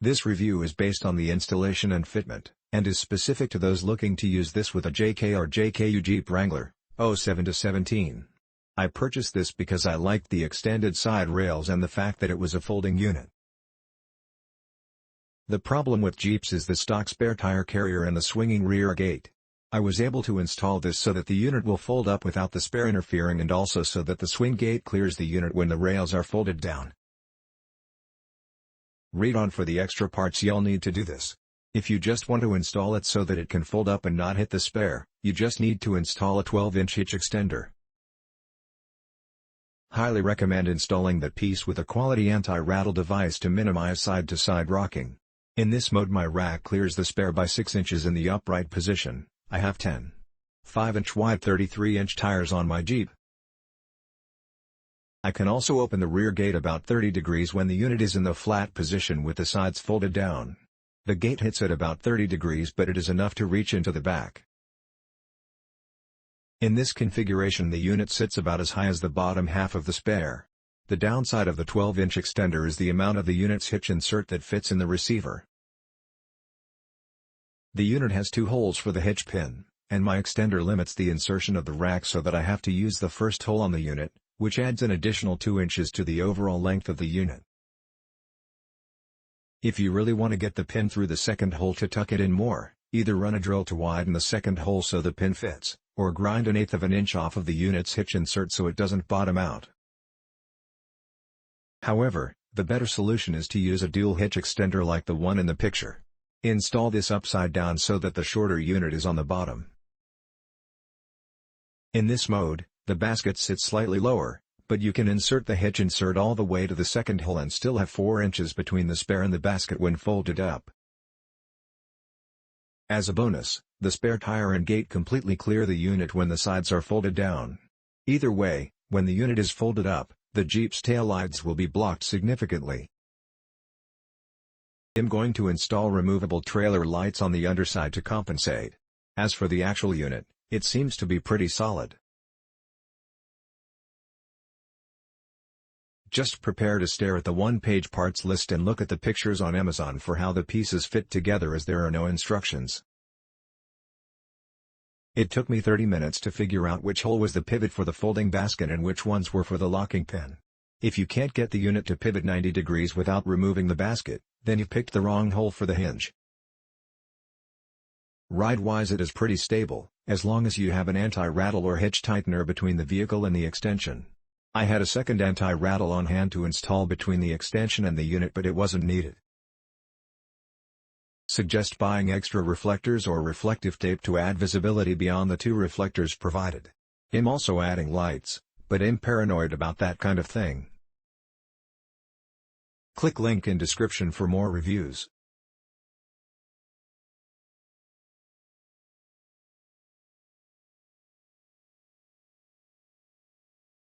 This review is based on the installation and fitment, and is specific to those looking to use this with a JK or JKU Jeep Wrangler, 07-17. I purchased this because I liked the extended side rails and the fact that it was a folding unit. The problem with Jeeps is the stock spare tire carrier and the swinging rear gate. I was able to install this so that the unit will fold up without the spare interfering, and also so that the swing gate clears the unit when the rails are folded down. Read on for the extra parts you'll need to do this. If you just want to install it so that it can fold up and not hit the spare, you just need to install a 12-inch hitch extender. Highly recommend installing that piece with a quality anti-rattle device to minimize side-to-side rocking. In this mode my rack clears the spare by 6 inches in the upright position. I have 10 5-inch wide 33-inch tires on my Jeep. I can also open the rear gate about 30 degrees when the unit is in the flat position with the sides folded down. The gate hits at about 30 degrees, but it is enough to reach into the back. In this configuration the unit sits about as high as the bottom half of the spare. The downside of the 12-inch extender is the amount of the unit's hitch insert that fits in the receiver. The unit has 2 holes for the hitch pin, and my extender limits the insertion of the rack so that I have to use the first hole on the unit, which adds an additional 2 inches to the overall length of the unit. If you really want to get the pin through the second hole to tuck it in more, either run a drill to widen the second hole so the pin fits, or grind 1/8 of an inch off of the unit's hitch insert so it doesn't bottom out. However, the better solution is to use a dual hitch extender like the one in the picture. Install this upside down so that the shorter unit is on the bottom. In this mode, the basket sits slightly lower, but you can insert the hitch insert all the way to the second hole and still have 4 inches between the spare and the basket when folded up. As a bonus, the spare tire and gate completely clear the unit when the sides are folded down. Either way, when the unit is folded up, the Jeep's taillights will be blocked significantly. I'm going to install removable trailer lights on the underside to compensate. As for the actual unit, it seems to be pretty solid. Just prepare to stare at the one-page parts list and look at the pictures on Amazon for how the pieces fit together, as there are no instructions. It took me 30 minutes to figure out which hole was the pivot for the folding basket and which ones were for the locking pin. If you can't get the unit to pivot 90 degrees without removing the basket, then you picked the wrong hole for the hinge. Ride-wise it is pretty stable, as long as you have an anti-rattle or hitch tightener between the vehicle and the extension. I had a second anti-rattle on hand to install between the extension and the unit, but it wasn't needed. Suggest buying extra reflectors or reflective tape to add visibility beyond the 2 reflectors provided. I'm also adding lights, but I'm paranoid about that kind of thing. Click link in description for more reviews.